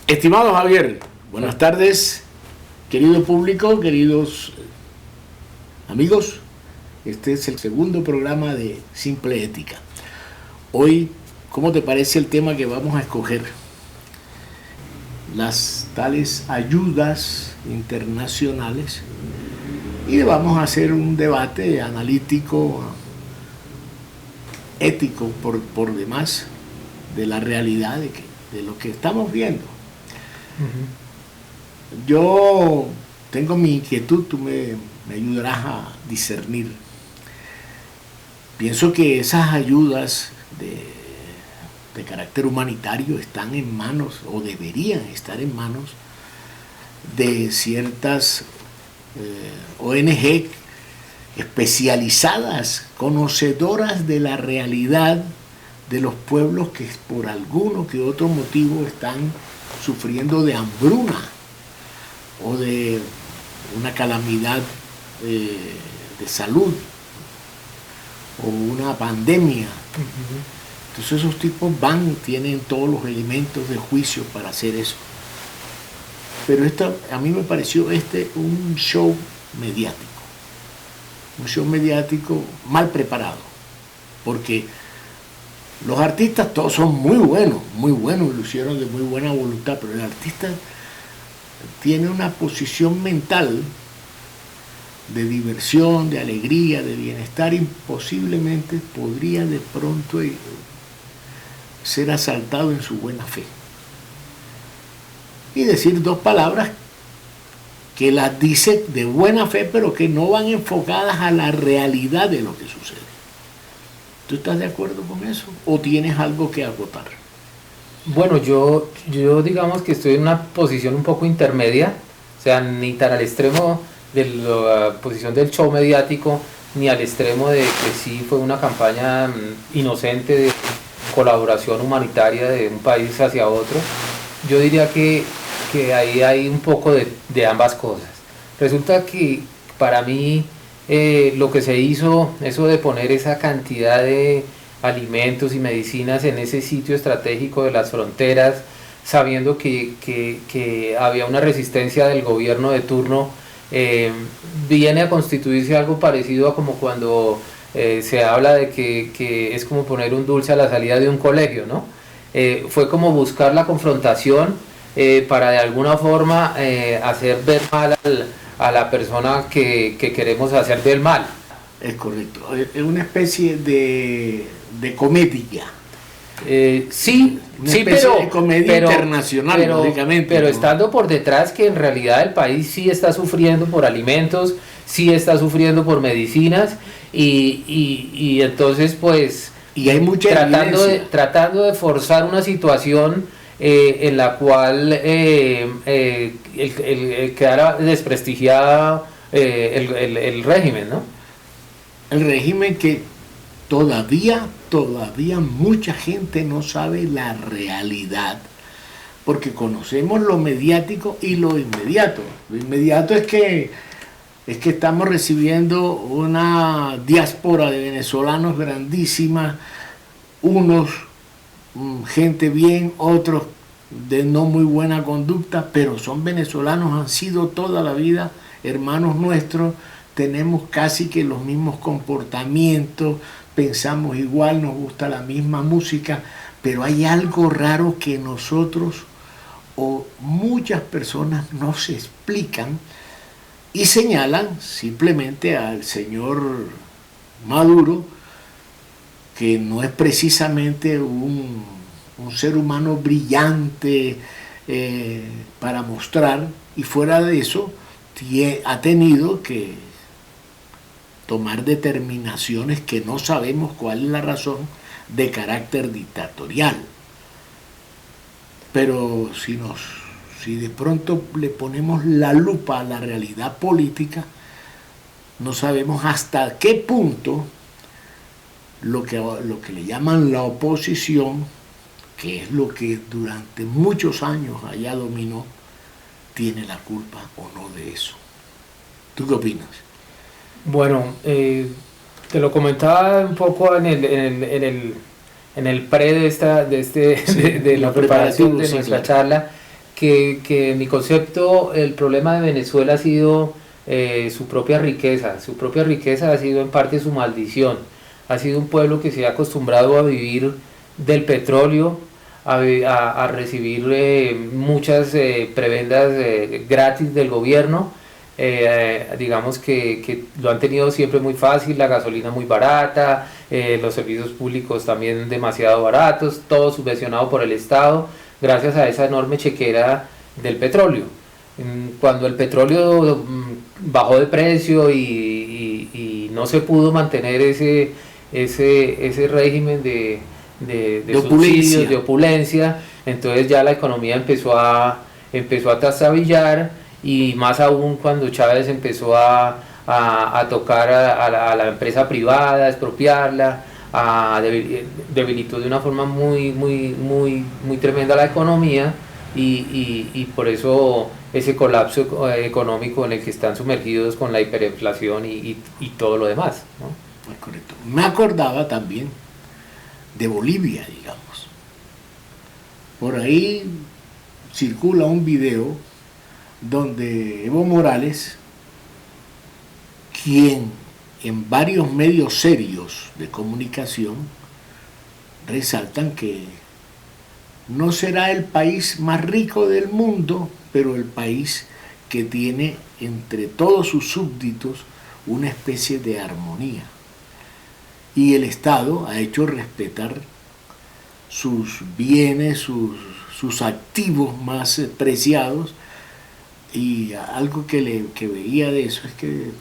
Estimado Javier, buenas tardes, querido público, queridos amigos. Este es el segundo programa de Simple Ética. Hoy, ¿cómo te parece el tema que vamos a escoger? Las tales ayudas internacionales, y vamos a hacer un debate analítico, ético por demás, de la realidad de lo que estamos viendo. Yo tengo mi inquietud, tú me ayudarás a discernir. Pienso que esas ayudas de carácter humanitario están en manos, o deberían estar en manos, de ciertas ONG especializadas, conocedoras de la realidad de los pueblos que por alguno que otro motivo están sufriendo de hambruna o de una calamidad de salud o una pandemia. Entonces esos tipos tienen todos los elementos de juicio para hacer eso. Pero a mí me pareció un show mediático mal preparado, porque los artistas todos son muy buenos, y lo hicieron de muy buena voluntad, pero el artista tiene una posición mental de diversión, de alegría, de bienestar, y posiblemente podría de pronto ser asaltado en su buena fe y decir dos palabras que las dice de buena fe, pero que no van enfocadas a la realidad de lo que sucede. ¿Tú estás de acuerdo con eso o tienes algo que acotar? Bueno, yo digamos que estoy en una posición un poco intermedia, o sea, ni tan al extremo de la posición del show mediático, ni al extremo de que sí fue una campaña inocente de colaboración humanitaria de un país hacia otro. Yo diría que ahí hay un poco de ambas cosas. Resulta que para mí lo que se hizo, eso de poner esa cantidad de alimentos y medicinas en ese sitio estratégico de las fronteras, sabiendo que había una resistencia del gobierno de turno, viene a constituirse algo parecido a como cuando se habla de que es como poner un dulce a la salida de un colegio, ¿no? Fue como buscar la confrontación para de alguna forma hacer ver mal a la persona que queremos hacer del mal. Es correcto, es una especie de comedia. Sí, pero de comedia internacional, lógicamente. Pero estando por detrás que en realidad el país sí está sufriendo por alimentos, sí está sufriendo por medicinas, y entonces pues y hay mucha tratando de forzar una situación en la cual quedara desprestigiada el régimen, ¿no? El régimen que todavía mucha gente no sabe la realidad, porque conocemos lo mediático y lo inmediato. Lo inmediato es que estamos recibiendo una diáspora de venezolanos grandísima, unos gente bien, otros de no muy buena conducta, pero son venezolanos, han sido toda la vida hermanos nuestros, tenemos casi que los mismos comportamientos, pensamos igual, nos gusta la misma música, pero hay algo raro que nosotros o muchas personas no se explican y señalan simplemente al señor Maduro, que no es precisamente un ser humano brillante para mostrar, y fuera de eso ha tenido que tomar determinaciones que no sabemos cuál es la razón, de carácter dictatorial. Pero si de pronto le ponemos la lupa a la realidad política, no sabemos hasta qué punto lo que le llaman la oposición, que es lo que durante muchos años allá dominó, tiene la culpa o no de eso. ¿Tú qué opinas? Bueno, te lo comentaba un poco en el pre de la preparación de nuestra charla, que en mi concepto el problema de Venezuela ha sido su propia riqueza. Su propia riqueza ha sido en parte su maldición. Ha sido un pueblo que se ha acostumbrado a vivir del petróleo, a recibir muchas prebendas gratis del gobierno. Digamos que lo han tenido siempre muy fácil, la gasolina muy barata, los servicios públicos también demasiado baratos, todo subvencionado por el Estado, gracias a esa enorme chequera del petróleo. Cuando el petróleo bajó de precio y no se pudo mantener ese régimen de subsidios, de opulencia, entonces ya la economía empezó a trastabillar, y más aún cuando Chávez empezó a tocar a la empresa privada, a expropiarla, debilitó de una forma muy tremenda la economía, y por eso ese colapso económico en el que están sumergidos con la hiperinflación y todo lo demás, ¿no? Es correcto. Me acordaba también de Bolivia, digamos. Por ahí circula un video donde Evo Morales, quien en varios medios serios de comunicación resaltan que no será el país más rico del mundo, pero el país que tiene entre todos sus súbditos una especie de armonía. Y el Estado ha hecho respetar sus bienes, sus activos más preciados, y algo que veía de eso es que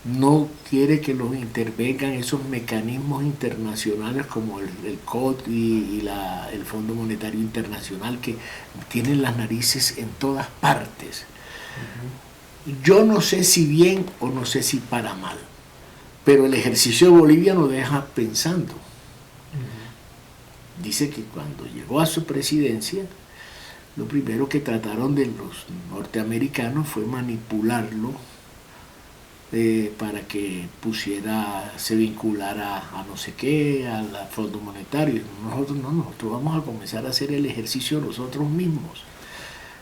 no quiere que los intervengan esos mecanismos internacionales como el COD y el Fondo Monetario Internacional, que tienen las narices en todas partes. Yo no sé si bien o no sé si para mal, pero el ejercicio de Bolivia nos deja pensando. Dice que cuando llegó a su presidencia, lo primero que trataron de los norteamericanos fue manipularlo para que se vinculara a no sé qué, al Fondo Monetario. Nosotros vamos a comenzar a hacer el ejercicio nosotros mismos.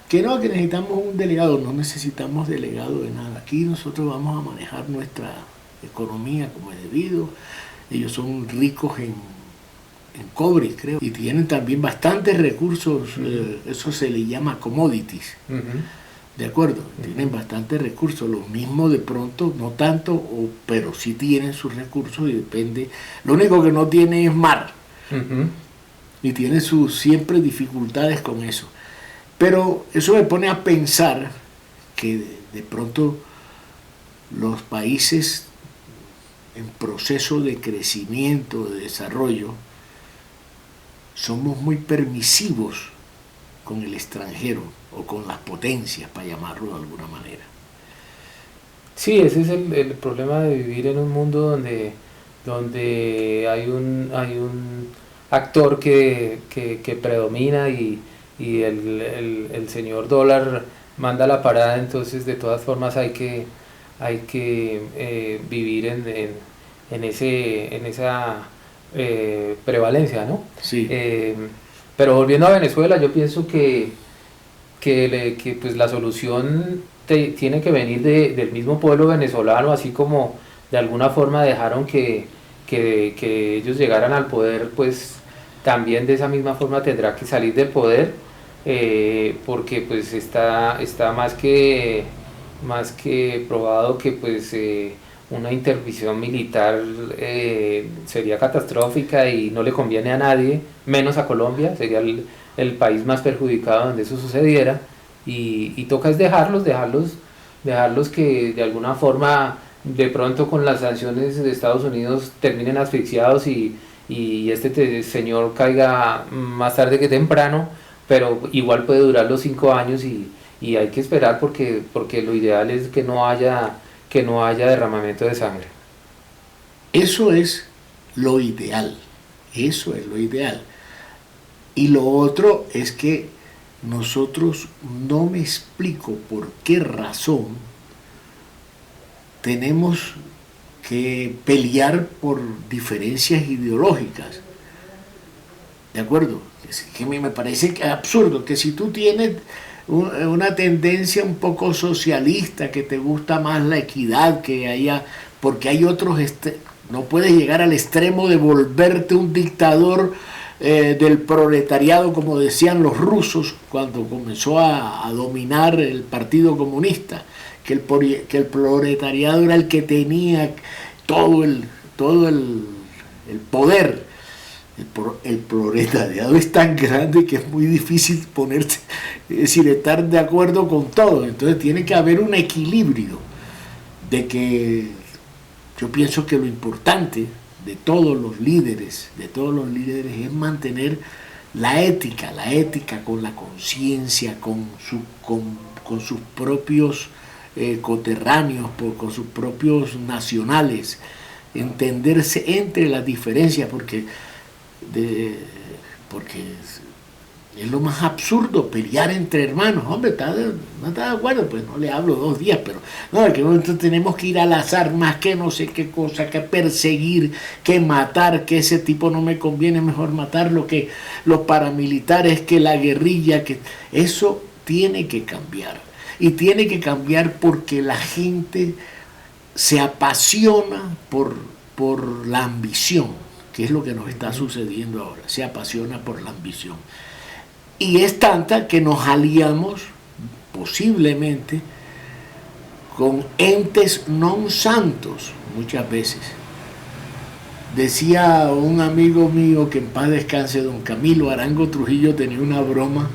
Que necesitamos un delegado, no necesitamos delegado de nada. Aquí nosotros vamos a manejar nuestra economía como es debido. Ellos son ricos en cobre, creo, y tienen también bastantes recursos, eso se le llama commodities. ¿De acuerdo? Tienen bastantes recursos, los mismos de pronto, no tanto, pero sí tienen sus recursos, y depende. Lo único que no tiene es mar, y tiene sus siempre dificultades con eso. Pero eso me pone a pensar que de pronto los países en proceso de crecimiento, de desarrollo, somos muy permisivos con el extranjero o con las potencias, para llamarlo de alguna manera. Sí, ese es el problema de vivir en un mundo donde hay un actor que predomina, y el señor dólar manda la parada. Entonces de todas formas hay que vivir en esa prevalencia, ¿no? Sí. Pero volviendo a Venezuela, yo pienso que pues la solución tiene que venir del mismo pueblo venezolano, así como de alguna forma dejaron que ellos llegaran al poder, pues también de esa misma forma tendrá que salir del poder, porque pues está más que probado que pues una intervención militar sería catastrófica y no le conviene a nadie, menos a Colombia. Sería el país más perjudicado donde eso sucediera, y toca es dejarlos que de alguna forma de pronto con las sanciones de Estados Unidos terminen asfixiados, y este señor caiga más tarde que temprano, pero igual puede durar los 5 años, y hay que esperar porque lo ideal es que no haya derramamiento de sangre. Eso es lo ideal, eso es lo ideal. Y lo otro es que nosotros, no me explico por qué razón tenemos que pelear por diferencias ideológicas. ¿De acuerdo? Es que me parece absurdo que si tú tienes una tendencia un poco socialista, que te gusta más la equidad, que haya, porque hay otros, no puedes llegar al extremo de volverte un dictador del proletariado, como decían los rusos cuando comenzó a dominar el Partido Comunista, que el proletariado era el que tenía todo el poder. El proletariado es tan grande que es muy difícil ponerse, es decir, estar de acuerdo con todo. Entonces tiene que haber un equilibrio de que yo pienso que lo importante de todos los líderes es mantener la ética con la conciencia, con sus propios coterráneos, con sus propios nacionales, entenderse entre las diferencias, porque es lo más absurdo pelear entre hermanos. Hombre, no está de acuerdo, pues no le hablo 2 días, pero no, en que momento tenemos que ir a las armas, que no sé qué cosa, que perseguir, que matar, que ese tipo no me conviene, mejor matarlo, que los paramilitares, que la guerrilla, que eso tiene que cambiar. Y tiene que cambiar porque la gente se apasiona por la ambición, que es lo que nos está sucediendo ahora, se apasiona por la ambición. Y es tanta que nos aliamos posiblemente con entes non santos muchas veces. Decía un amigo mío, que en paz descanse, don Camilo Arango Trujillo, tenía una broma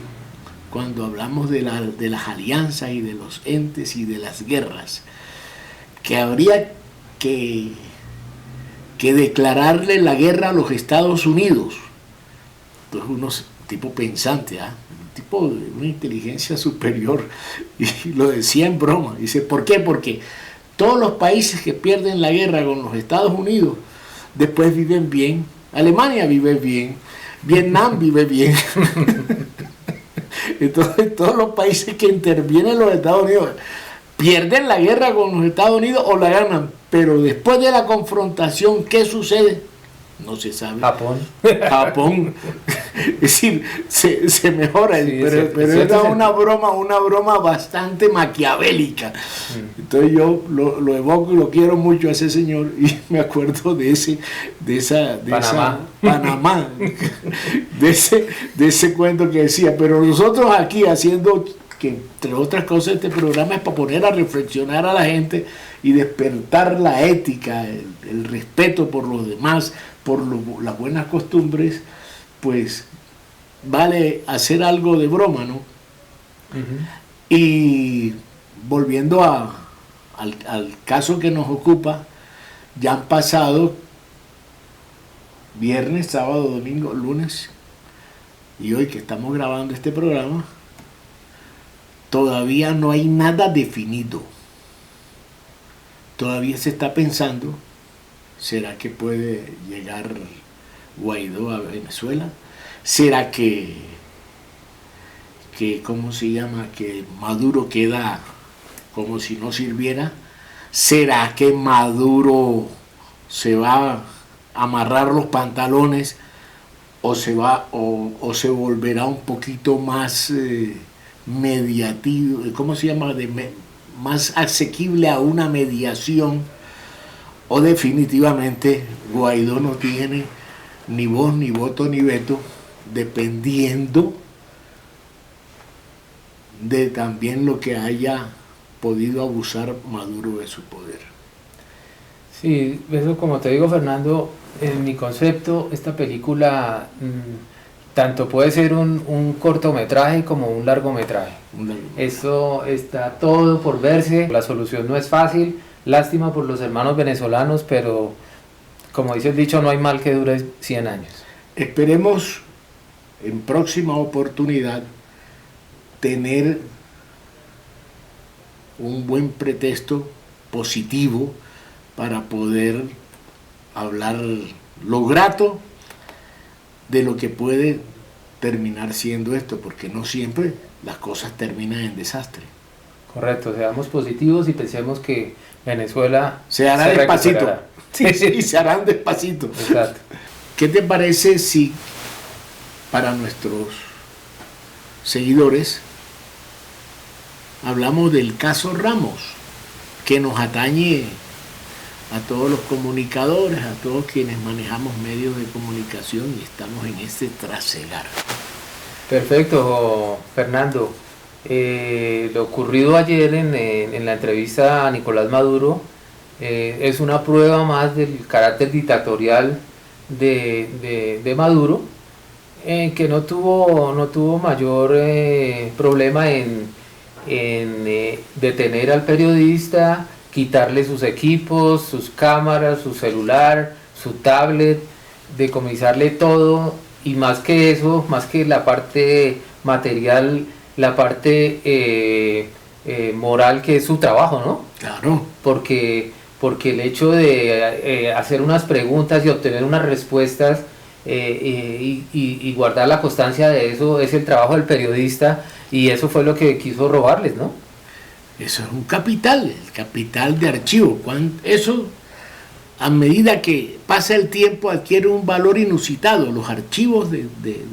cuando hablamos de las alianzas y de los entes y de las guerras, que habría que declararle la guerra a los Estados Unidos. Entonces unos tipo pensante, un tipo de una inteligencia superior, y lo decía en broma. Dice, ¿por qué? Porque todos los países que pierden la guerra con los Estados Unidos después viven bien. Alemania vive bien, Vietnam vive bien. Entonces todos los países que intervienen los Estados Unidos pierden la guerra con los Estados Unidos o la ganan, pero después de la confrontación, ¿qué sucede? No se sabe. Japón. Es decir, se mejora, sí, pero era una broma bastante maquiavélica. Entonces yo lo evoco y lo quiero mucho a ese señor, y me acuerdo de Panamá, de ese cuento que decía, pero nosotros aquí haciendo, que entre otras cosas este programa es para poner a reflexionar a la gente y despertar la ética, el respeto por los demás, por las buenas costumbres, pues vale hacer algo de broma, ¿no? Y volviendo al caso que nos ocupa, ya han pasado viernes, sábado, domingo, lunes, y hoy que estamos grabando este programa, todavía no hay nada definido. Todavía se está pensando, ¿será que puede llegar Guaidó a Venezuela? ¿Será que ¿cómo se llama? Que Maduro queda como si no sirviera? ¿Será que Maduro se va a amarrar los pantalones o se volverá un poquito más mediativo, ¿cómo se llama? Más asequible a una mediación? O definitivamente Guaidó no tiene ni voz, ni voto, ni veto, dependiendo de también lo que haya podido abusar Maduro de su poder. Sí, eso, como te digo, Fernando, en mi concepto, esta película tanto puede ser un cortometraje como un largometraje. Eso está todo por verse, la solución no es fácil, lástima por los hermanos venezolanos, pero como dice el dicho, no hay mal que dure 100 años. Esperemos en próxima oportunidad tener un buen pretexto positivo para poder hablar lo grato de lo que puede terminar siendo esto, porque no siempre las cosas terminan en desastre. Correcto, seamos positivos y pensemos que Venezuela se hará despacito. Sí, se harán despacito. Exacto. ¿Qué te parece si para nuestros seguidores, hablamos del caso Ramos, que nos atañe a todos los comunicadores, a todos quienes manejamos medios de comunicación y estamos en este trasegar. Perfecto, Fernando. Lo ocurrido ayer en la entrevista a Nicolás Maduro es una prueba más del carácter dictatorial de Maduro, que no tuvo mayor problema en detener al periodista, quitarle sus equipos, sus cámaras, su celular, su tablet, decomisarle todo, y más que eso, más que la parte material, la parte moral, que es su trabajo, ¿no? Claro. Porque el hecho de hacer unas preguntas y obtener unas respuestas y guardar la constancia de eso es el trabajo del periodista, y eso fue lo que quiso robarles, ¿no? Eso es un capital, el capital de archivo. Eso, a medida que pasa el tiempo, adquiere un valor inusitado. Los archivos de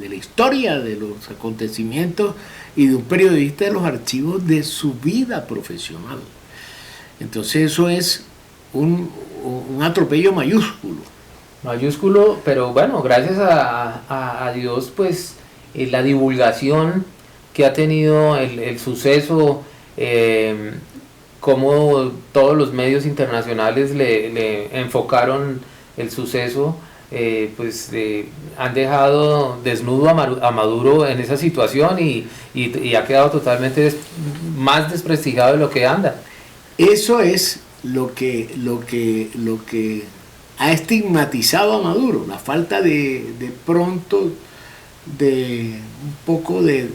la historia, de los acontecimientos, y de un periodista, de los archivos de su vida profesional. Entonces eso es un atropello mayúsculo. Mayúsculo, pero bueno, gracias a Dios, pues la divulgación que ha tenido el suceso, como todos los medios internacionales le enfocaron el suceso, han dejado desnudo a Maduro en esa situación, y ha quedado totalmente más desprestigiado de lo que anda. Eso es lo que ha estigmatizado a Maduro, la falta de pronto de un poco de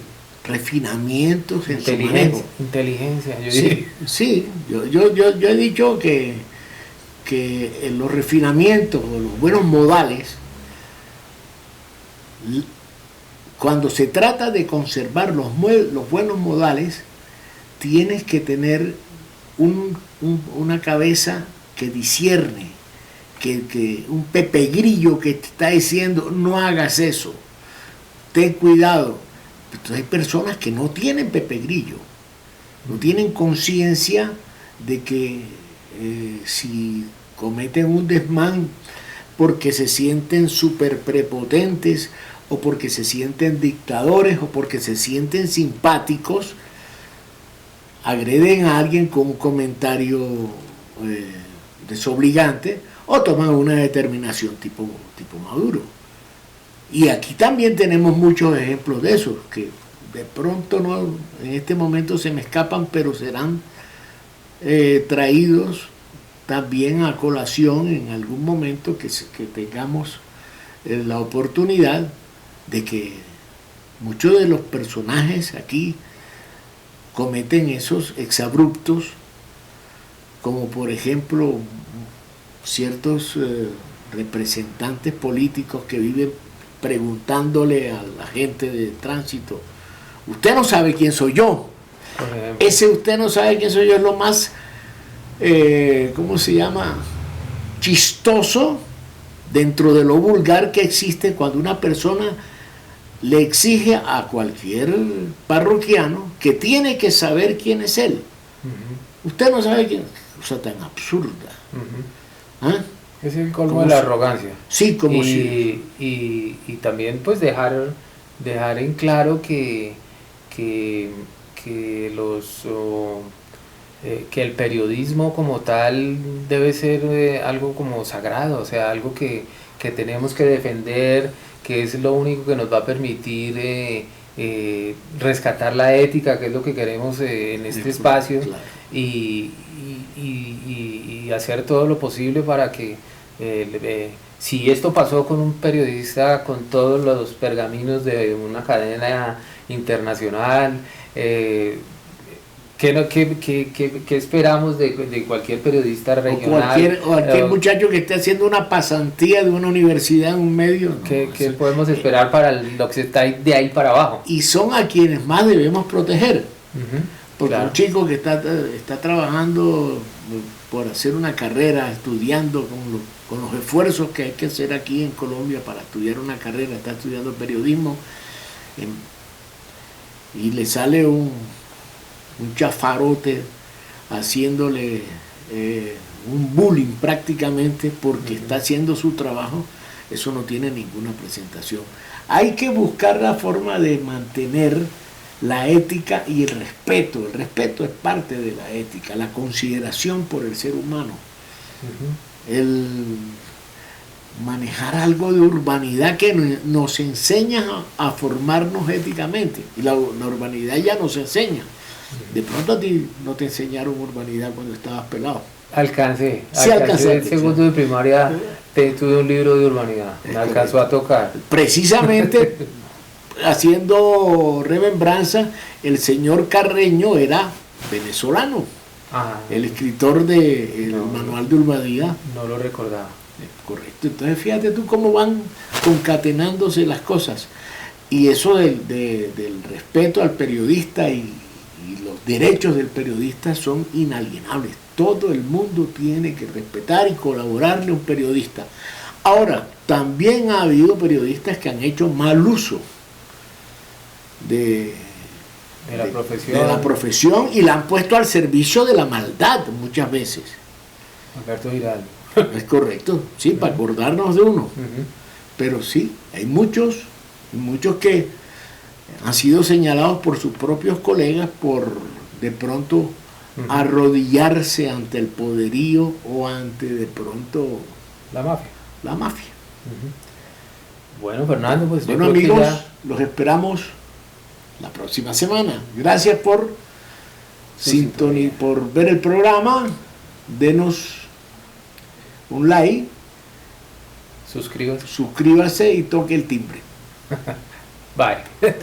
refinamientos en su manejo. Inteligencia, yo sí, diría. Sí, yo he dicho que en los refinamientos o los buenos modales, cuando se trata de conservar los buenos modales, tienes que tener una cabeza que discierne, que un Pepe Grillo que te está diciendo no hagas eso, ten cuidado. Entonces hay personas que no tienen Pepe Grillo, no tienen conciencia de que si cometen un desmán porque se sienten súper prepotentes, o porque se sienten dictadores, o porque se sienten simpáticos, agreden a alguien con un comentario desobligante, o toman una determinación tipo Maduro. Y aquí también tenemos muchos ejemplos de esos, que de pronto no, en este momento se me escapan, pero serán traídos también a colación en algún momento que tengamos la oportunidad de que muchos de los personajes aquí cometen esos exabruptos, como por ejemplo ciertos representantes políticos que viven preguntándole a la gente de tránsito: usted no sabe quién soy yo. Ese usted no sabe quién soy yo es lo más, ¿cómo se llama?, chistoso dentro de lo vulgar que existe, cuando una persona le exige a cualquier parroquiano que tiene que saber quién es él. Usted no sabe quién, cosa tan absurda. ¿Ah? Es el colmo de la arrogancia. Sí, como y también pues dejar en claro que el periodismo como tal debe ser algo como sagrado, o sea, algo que tenemos que defender, que es lo único que nos va a permitir rescatar la ética, que es lo que queremos en este espacio, claro. y hacer todo lo posible para que si esto pasó con un periodista con todos los pergaminos de una cadena internacional, ¿qué esperamos de cualquier periodista regional? O cualquier muchacho que esté haciendo una pasantía de una universidad en un medio. ¿No? ¿Qué podemos esperar para lo que está de ahí para abajo? Y son a quienes más debemos proteger. Porque Claro. un chico que está trabajando por hacer una carrera, estudiando con los esfuerzos que hay que hacer aquí en Colombia para estudiar una carrera, está estudiando periodismo, y le sale un chafarote haciéndole un bullying prácticamente porque está haciendo su trabajo, eso no tiene ninguna presentación. Hay que buscar la forma de mantener la ética y el respeto. El respeto es parte de la ética, la consideración por el ser humano, el manejar algo de urbanidad que nos enseña a formarnos éticamente. Y la urbanidad ya nos enseña. De pronto a ti no te enseñaron urbanidad cuando estabas pelado. Alcancé Sí, alcanzaste, el segundo de primaria, tuve un libro de urbanidad, me alcanzó a tocar. Precisamente haciendo remembranza, el señor Carreño era venezolano, Ajá, el escritor del manual de urbanidad. no lo recordaba. Correcto, entonces fíjate tú cómo van concatenándose las cosas. Y eso del respeto al periodista y los derechos del periodista son inalienables. Todo el mundo tiene que respetar y colaborarle a un periodista. Ahora, también ha habido periodistas que han hecho mal uso de la profesión y la han puesto al servicio de la maldad muchas veces. Alberto Giraldo. Es correcto, sí, para acordarnos de uno. Pero sí, hay muchos que han sido señalados por sus propios colegas por de pronto arrodillarse ante el poderío o ante de pronto la mafia. Bueno, Fernando, pues bueno, amigos, los esperamos la próxima semana. Gracias por por ver el programa. Denos un like, suscríbase suscríbase y toque el timbre. Bye.